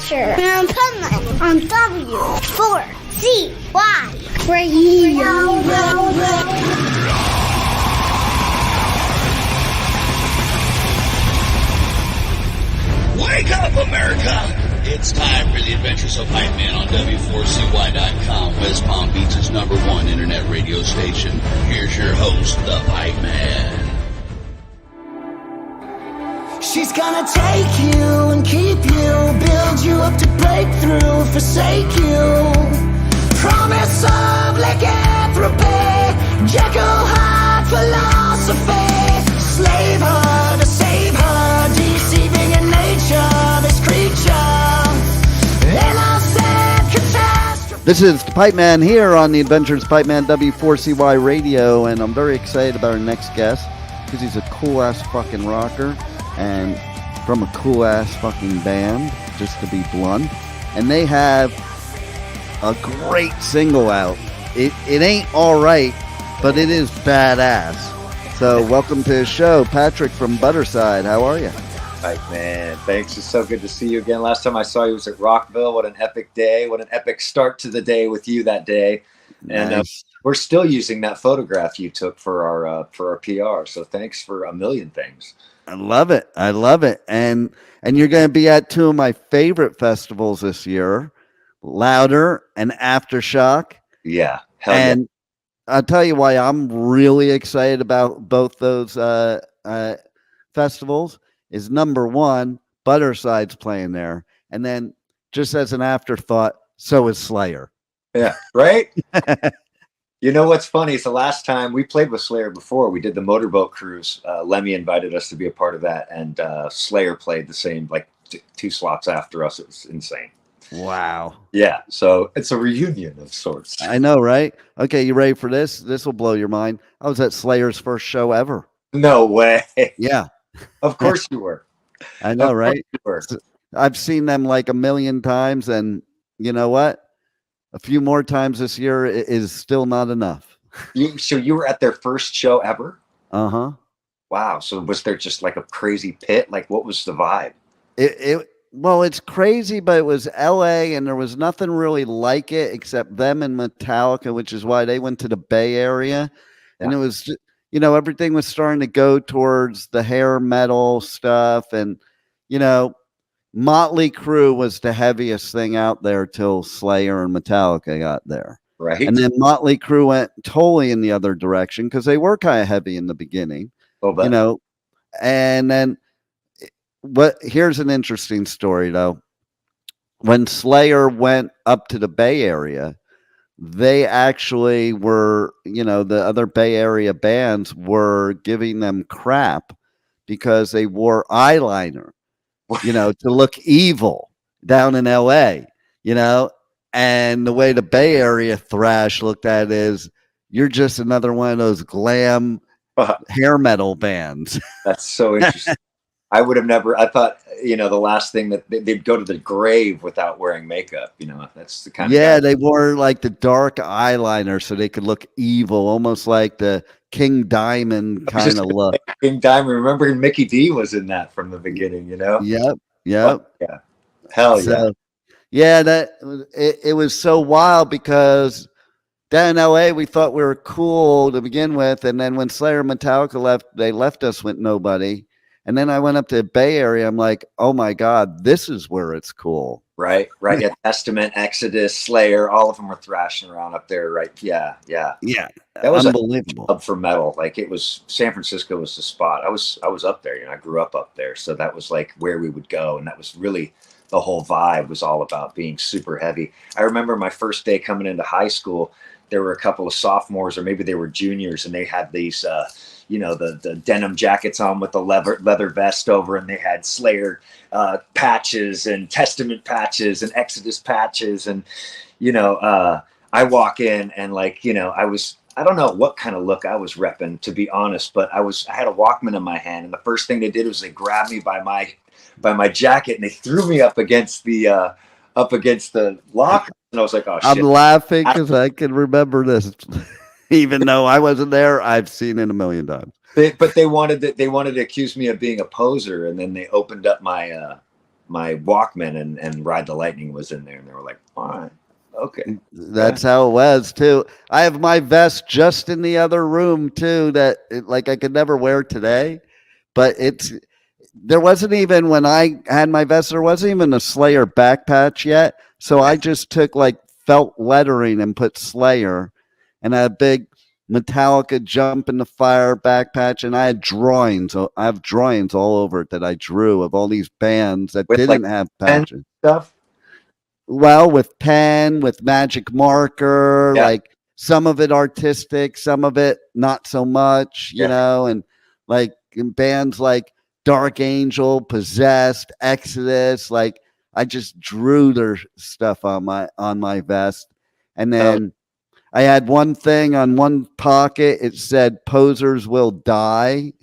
Adventure in Pipeman on W4CY Radio. Wake up, America! It's time for the Adventures of Pipeman on W4CY.com, West Palm Beach's #1 internet radio station. Here's your host, the Pipeman. She's gonna take you and keep you, build you up to break through, forsake you. Promise of lycanthropy, Jekyll Hyde philosophy. Slave her to save her, deceiving in nature, this creature. Innocent catastrophe. This is the Pipeman here on the Adventures of Pipeman W4CY Radio, and I'm very excited about our next guest because he's a cool-ass fucking rocker and from a cool-ass fucking band, just to be blunt. And they have a great single out. It ain't all right, but it is badass. So welcome to the show, Patrick from Budderside. How are you? Right, man. Thanks. It's so good to see you again. Last time I saw you was at Rockville. What an epic day. What an epic start to the day with you that day. And Nice. we're still using that photograph you took for our PR. So thanks for a million things. I love it. I love it. And you're going to be at two of my favorite festivals this year, Louder and Aftershock. Yeah. Hell And I'll tell you why I'm really excited about both those festivals is number one, Budderside's playing there. And then just as an afterthought, so is Slayer. yeah. Right? You know what's funny is the last time we played with Slayer before, we did the motorboat cruise. Lemmy invited us to be a part of that. And Slayer played the same, like two slots after us. It was insane. Wow. Yeah. So it's a reunion of sorts. I know, right? Okay, you ready for this? This will blow your mind. I was at Slayer's first show ever. No way. Yeah. Of course you were. I know, Of course right? you were. I've seen them like a million times, and you know what? A few more times this year is still not enough. So you were at their first show ever? Uh-huh. Wow. So was there just like a crazy pit? Like what was the vibe? Well, it's crazy, but it was LA and there was nothing really like it except them and Metallica, which is why they went to the Bay Area. And it was, everything was starting to go towards the hair metal stuff. And, Motley Crue was the heaviest thing out there till Slayer and Metallica got there. Right. And then Motley Crue went totally in the other direction because they were kind of heavy in the beginning, and then here's an interesting story though. When Slayer went up to the Bay Area, they actually were, the other Bay Area bands were giving them crap because they wore eyeliner, to look evil down in LA, and the way the Bay Area thrash looked at it is you're just another one of those glam hair metal bands. That's so interesting. I would have never, I thought, the last thing that they'd go to the grave without wearing makeup, that's the kind of. Yeah, they wore like the dark eyeliner so they could look evil, almost like the King Diamond kind of look. King Diamond. Remember Mickey D was in that from the beginning, Yep. Oh, yeah. So, Hell yeah. Yeah, it was so wild because down in LA we thought we were cool to begin with, and then when Slayer and Metallica left, they left us with nobody. And then I went up to the Bay Area. I'm like, oh my God, this is where it's cool. Right. Yeah, Testament, Exodus, Slayer, all of them were thrashing around up there, right? Yeah. That was unbelievable. A hub for metal. Like it was, San Francisco was the spot. I was up there, I grew up there. So that was like where we would go. And that was really, the whole vibe was all about being super heavy. I remember my first day coming into high school, there were a couple of sophomores or maybe they were juniors and they had these, the denim jackets on with the leather vest over, and they had Slayer patches and Testament patches and Exodus patches. And, I walk in and I don't know what kind of look I was repping, to be honest, but I had a Walkman in my hand. And the first thing they did was they grabbed me by my jacket and they threw me up against the locker. And I was like, oh, shit. I'm laughing because I can remember this. Even though I wasn't there, I've seen it a million times. But they wanted to accuse me of being a poser, and then they opened up my my Walkman, and Ride the Lightning was in there, and they were like, all right, okay. That's how it was too. I have my vest just in the other room too, that like I could never wear today, but there wasn't even, when I had my vest, there wasn't even a Slayer back patch yet. So I just took like felt lettering and put Slayer, and I had a big Metallica Jump in the Fire back patch, and I had drawings. I have drawings all over it that I drew of all these bands that With, didn't like, have patches. Stuff. Well, with pen, with magic marker, Yeah. like some of it artistic, some of it not so much, you know, and like in bands like Dark Angel, Possessed, Exodus, like I just drew their stuff on my vest. And then I had one thing on one pocket, it said "Posers will die."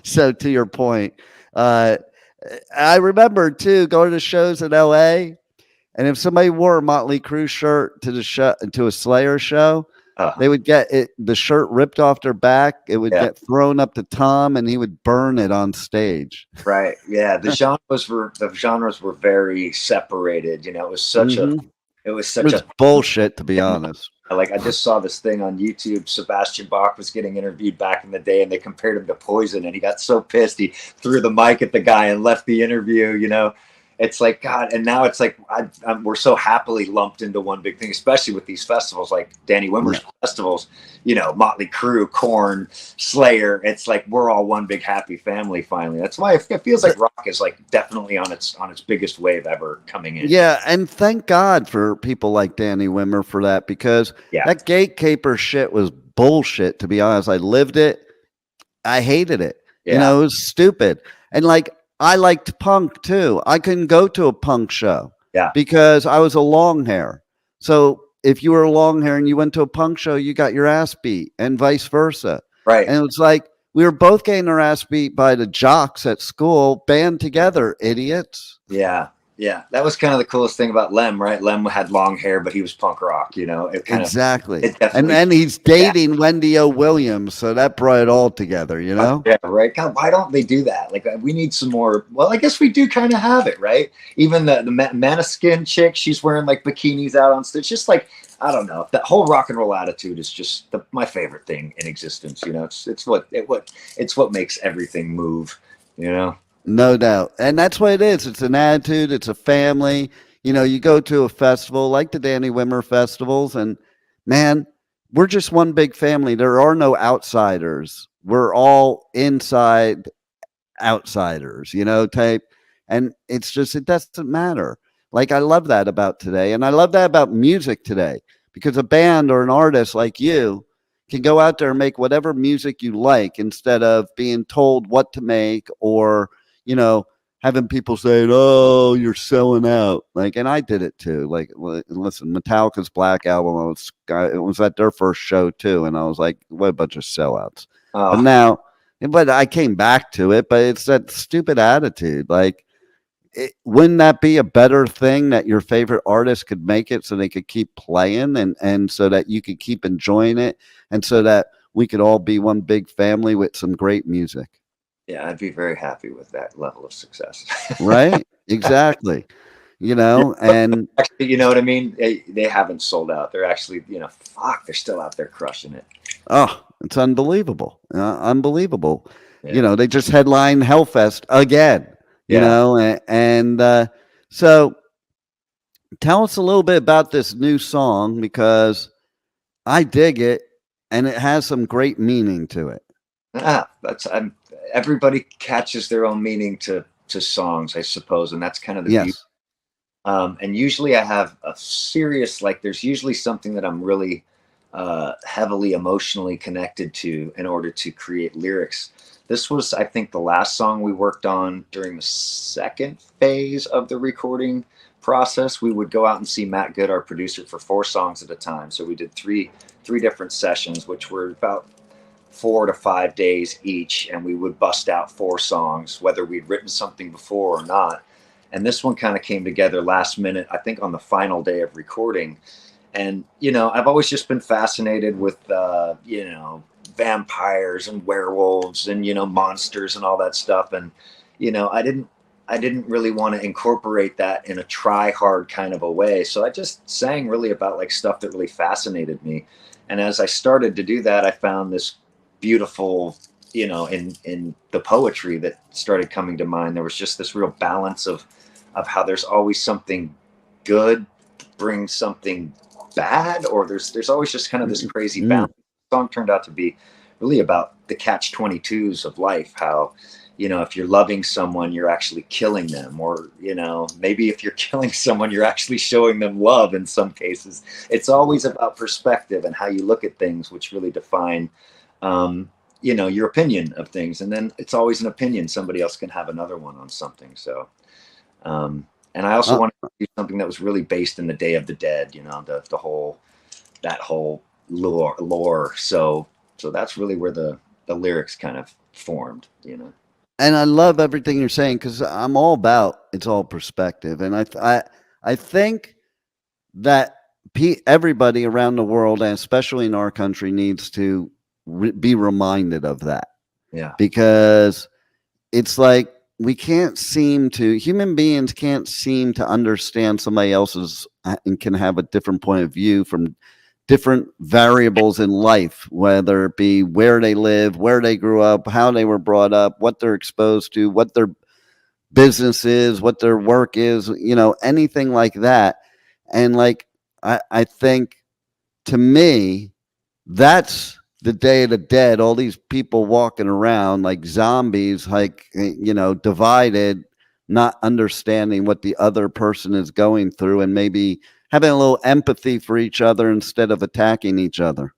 So to your point, I remember too going to shows in LA, and if somebody wore a Motley Crue shirt to the show, to a Slayer show, they would get the shirt ripped off their back. It would get thrown up to Tom, and he would burn it on stage. Right. Yeah. The genres were very separated. You know, it was such a bullshit, to be honest. Like, I just saw this thing on YouTube. Sebastian Bach was getting interviewed back in the day, and they compared him to Poison, and he got so pissed he threw the mic at the guy and left the interview. You know, it's like, God. And now it's like we're so happily lumped into one big thing, especially with these festivals like Danny Wimmer's festivals. You know, Motley Crue, Korn, Slayer. It's like we're all one big happy family finally. That's why it feels like rock is like definitely on its biggest wave ever coming in. Yeah, and thank God for people like Danny Wimmer for that, because that gatekeeper shit was bullshit, to be honest. I lived it. I hated it. Yeah. You know, it was stupid. And like, I liked punk too. I couldn't go to a punk show because I was a long hair. So if you were a long hair and you went to a punk show, you got your ass beat, and vice versa. Right. And it was like, we were both getting our ass beat by the jocks at school. Band together, idiots. Yeah. Yeah. That was kind of the coolest thing about Lem, right? Lem had long hair, but he was punk rock, you know? Exactly. And then he's dating Wendy O. Williams. So that brought it all together, you know? Yeah, right. God, why don't they do that? Like, we need some more. Well, I guess we do kind of have it, right? Even the Maniskin chick, she's wearing like bikinis out on stage. Just like, I don't know. That whole rock and roll attitude is just my favorite thing in existence. You know, it's what makes everything move, you know? No doubt. And that's what it is. It's an attitude. It's a family. You know, you go to a festival like the Danny Wimmer festivals, and man, we're just one big family. There are no outsiders. We're all inside outsiders, you know, type. And it's just, it doesn't matter. Like, I love that about today. And I love that about music today, because a band or an artist like you can go out there and make whatever music you like, instead of being told what to make, or, you know, having people say, "Oh, you're selling out." Like, and I did it too. Like, listen, Metallica's Black Album, it was at their first show too, and I was like, what a bunch of sellouts. But I came back to it, but it's that stupid attitude. Like, wouldn't that be a better thing, that your favorite artist could make it so they could keep playing, and so that you could keep enjoying it, and so that we could all be one big family with some great music? Yeah, I'd be very happy with that level of success. Right? Exactly. You know, and actually, you know what I mean? They haven't sold out. They're actually, you know, they're still out there crushing it. Oh, it's unbelievable. Unbelievable. Yeah. You know, they just headlined Hellfest again, you know, and so tell us a little bit about this new song, because I dig it and it has some great meaning to it. Everybody catches their own meaning to songs, I suppose, and that's kind of the beauty. And usually I have a serious, like, there's usually something that I'm really heavily emotionally connected to in order to create lyrics. This was, I think, the last song we worked on during the second phase of the recording process. We would go out and see Matt Good, our producer, for 4 songs at a time. So we did three different sessions, which were about 4 to 5 days each, and we would bust out 4 songs, whether we'd written something before or not. And this one kind of came together last minute, I think on the final day of recording. And, you know, I've always just been fascinated with, you know, vampires and werewolves and, you know, monsters and all that stuff. And I didn't really want to incorporate that in a try hard kind of a way. So I just sang really about like stuff that really fascinated me. And as I started to do that, I found this beautiful, in the poetry that started coming to mind. There was just this real balance of how there's always something good brings something bad, or there's always just kind of this crazy balance. The song turned out to be really about the catch-22s of life, how if you're loving someone, you're actually killing them, or maybe if you're killing someone, you're actually showing them love. In some cases, it's always about perspective and how you look at things, which really define your opinion of things. And then it's always an opinion. Somebody else can have another one on something. So and I also wanted to do something that was really based in the Day of the Dead, the whole lore. So that's really where the lyrics kind of formed, And I love everything you're saying, because I'm all about it's all perspective. And I think that everybody around the world, and especially in our country, needs to be reminded of that. Yeah. Because it's like human beings can't seem to understand somebody else's and can have a different point of view from different variables in life, whether it be where they live, where they grew up, how they were brought up, what they're exposed to, what their business is, what their work is, anything like that. And like, I think, to me, that's the Day of the Dead. All these people walking around like zombies, like, divided, not understanding what the other person is going through, and maybe having a little empathy for each other instead of attacking each other.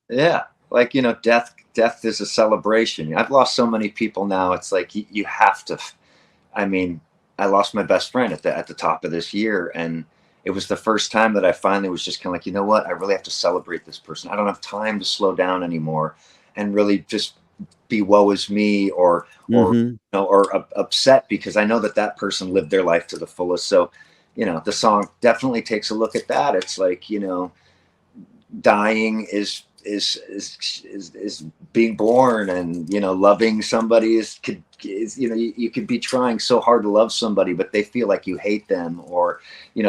Yeah. Like, death is a celebration. I've lost so many people now. It's like, you have to, I lost my best friend at the top of this year. And it was the first time that I finally was just kind of like, you know what? I really have to celebrate this person. I don't have time to slow down anymore and really just be woe is me or upset, because I know that person lived their life to the fullest. So, the song definitely takes a look at that. It's like, dying is being born, and, loving somebody is you could be trying so hard to love somebody, but they feel like you hate them, or,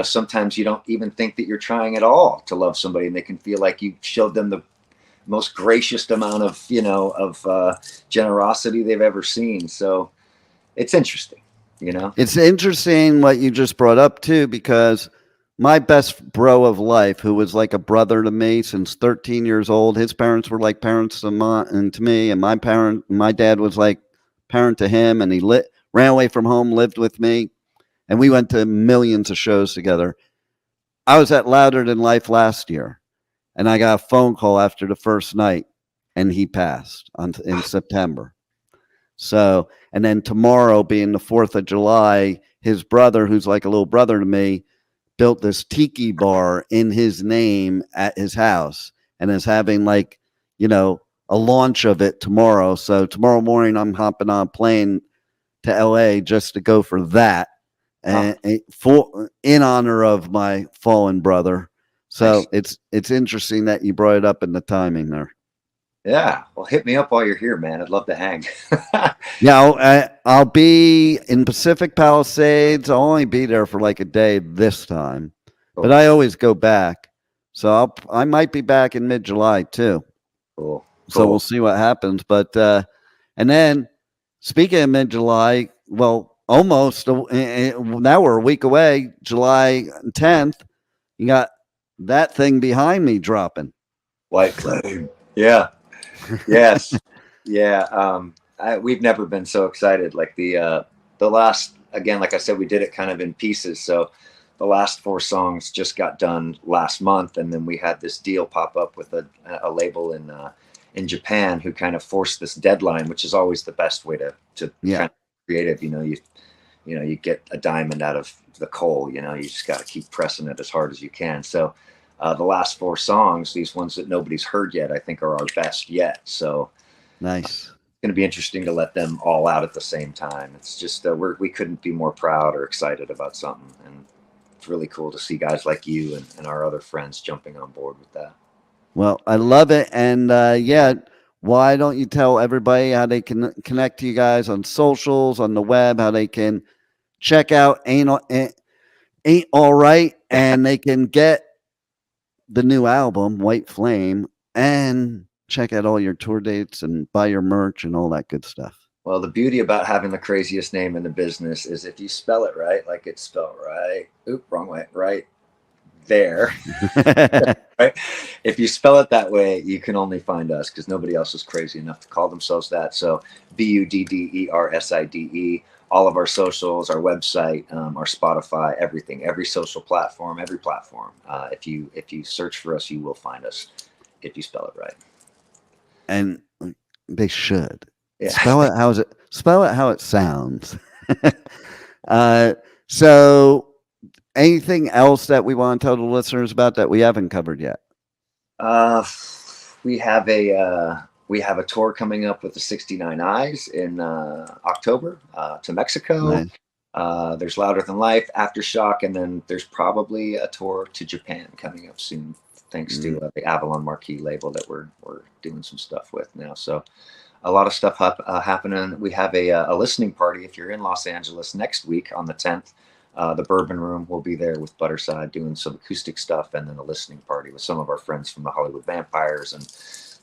sometimes you don't even think that you're trying at all to love somebody, and they can feel like you showed them the most gracious amount of generosity they've ever seen. So it's interesting. It's interesting what you just brought up too, because my best bro of life, who was like a brother to me since 13 years old, his parents were like parents to me, and my dad was like parent to him, and he ran away from home, lived with me, and we went to millions of shows together. I was at Louder Than Life last year, and I got a phone call after the first night, and he passed in September. So, and then tomorrow, being the 4th of July, his brother, who's like a little brother to me, built this tiki bar in his name at his house, and is having like, a launch of it tomorrow. So tomorrow morning, I'm hopping on a plane to LA just to go for that, and in honor of my fallen brother. So nice. It's interesting that you brought it up in the timing there. Yeah. Well, hit me up while you're here, man. I'd love to hang. Yeah. I'll be in Pacific Palisades. I'll only be there for like a day this time, but I always go back. So I might be back in mid-July too. Cool. So we'll see what happens. But, and then speaking of mid-July, well, almost now we're a week away, July 10th, you got that thing behind me dropping. White Flame. Yeah. Yes. Yeah. We've never been so excited. Like the last, again, like I said, we did it kind of in pieces. So the last 4 songs just got done last month. And then we had this deal pop up with a label in Japan who kind of forced this deadline, which is always the best way to kind of creative. You get a diamond out of the coal, you just got to keep pressing it as hard as you can. So the last 4 songs, these ones that nobody's heard yet, I think are our best yet. So nice. It's going to be interesting to let them all out at the same time. It's just we couldn't be more proud or excited about something, and it's really cool to see guys like you and our other friends jumping on board with that. Well, I love it, and why don't you tell everybody how they can connect to you guys on socials, on the web, how they can check out Ain't All Right, and they can get the new album, White Flame, and check out all your tour dates and buy your merch and all that good stuff. Well, the beauty about having the craziest name in the business is if you spell it right, like it's spelled right. Oop, wrong way. Right there. Right? If you spell it that way, you can only find us because nobody else is crazy enough to call themselves that. So Budderside. All of our socials, our website, our Spotify, everything, every social platform, every platform. If you search for us, you will find us if you spell it right. And they should. Yeah. Spell it how it sounds. So anything else that we want to tell the listeners about that we haven't covered yet? We have a tour coming up with the 69 Eyes in October to Mexico. Nice. There's Louder Than Life, Aftershock, and then there's probably a tour to Japan coming up soon, thanks to the Avalon Marquee label that we're doing some stuff with now. So a lot of stuff happening. We have a listening party if you're in Los Angeles next week on the 10th. The Bourbon Room will be there with Budderside doing some acoustic stuff, and then a listening party with some of our friends from the Hollywood Vampires and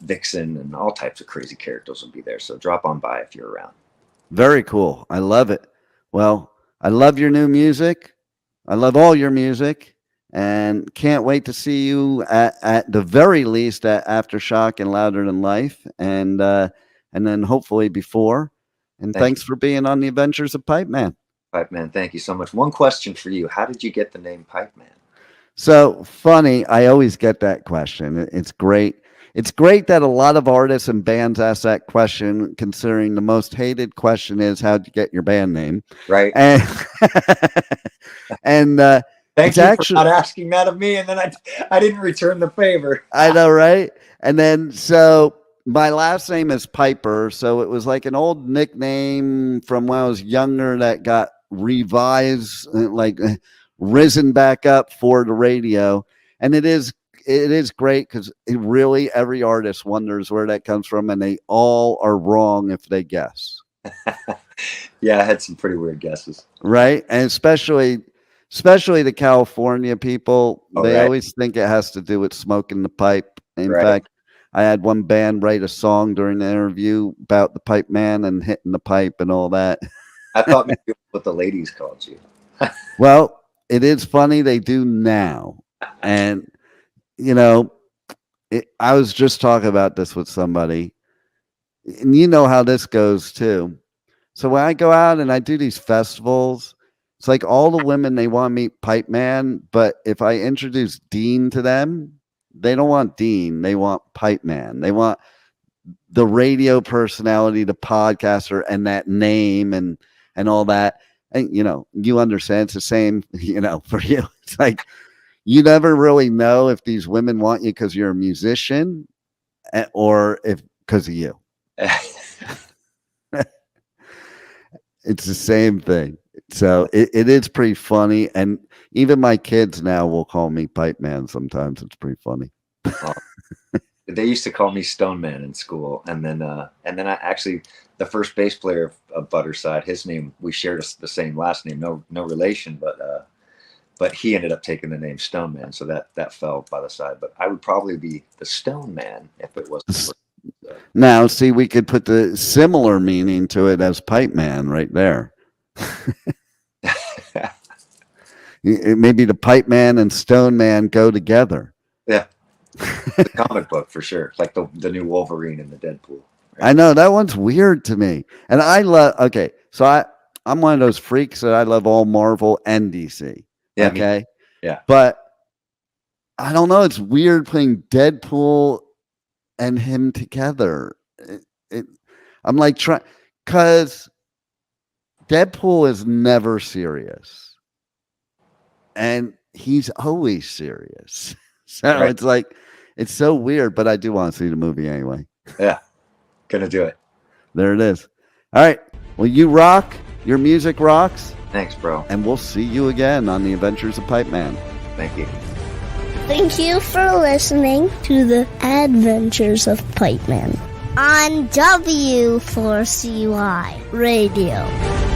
Vixen and all types of crazy characters will be there. So drop on by if you're around. Very cool. I love it. Well, I love your new music. I love all your music, and can't wait to see you at the very least at Aftershock and Louder Than Life, and then hopefully before. And thanks for being on the Adventures of Pipeman. Pipeman, thank you so much. One question for you. How did you get the name Pipeman? So funny. I always get that question. It's great. It's great that a lot of artists and bands ask that question, considering the most hated question is, how'd you get your band name? Right. And, thank you for not asking that of me, and then I didn't return the favor. I know, right? And then, so my last name is Piper, so it was like an old nickname from when I was younger that got revised, like risen back up for the radio. And it is great because really every artist wonders where that comes from, and they all are wrong if they guess. Yeah, I had some pretty weird guesses. Right? And especially the California people, they right. always think it has to do with smoking the pipe. In right. fact, I had one band write a song during the interview about the pipe man and hitting the pipe and all that. I thought maybe what the ladies called you. Well, it is funny. They do now. And, you know, I was just talking about this with somebody. And you know how this goes, too. So when I go out and I do these festivals, it's like all the women, they want to meet Pipe Man. But if I introduce Dean to them, they don't want Dean. They want Pipe Man. They want the radio personality, the podcaster, and that name and all that. And, you know, you understand it's the same, you know, for you. It's like you never really know if these women want you because you're a musician or if because of you. It's the same thing. So it is pretty funny. And even my kids now will call me Pipe Man sometimes. It's pretty funny. Well, they used to call me Stone Man in school. And then I actually, the first bass player of Budderside, his name, we shared the same last name, no relation, but he ended up taking the name Stone Man. So that fell by the side. But I would probably be the Stone Man if it wasn't. Now, see, we could put the similar meaning to it as Pipe Man right there. Maybe the Pipe Man and Stone Man go together. Yeah. The comic book for sure. Like the new Wolverine and the Deadpool. Right? I know that one's weird to me. And I love, okay, so I'm one of those freaks that I love all Marvel and DC. Yeah. Okay. Yeah. But I don't know. It's weird playing Deadpool and him together. I'm like because Deadpool is never serious. And he's always serious. So right. It's like, it's so weird, but I do want to see the movie anyway. Yeah. Gonna do it. There it is. All right. Well, you rock. Your music rocks. Thanks, bro. And we'll see you again on the Adventures of Pipeman. Thank you. Thank you for listening to the Adventures of Pipeman. on W4CY Radio.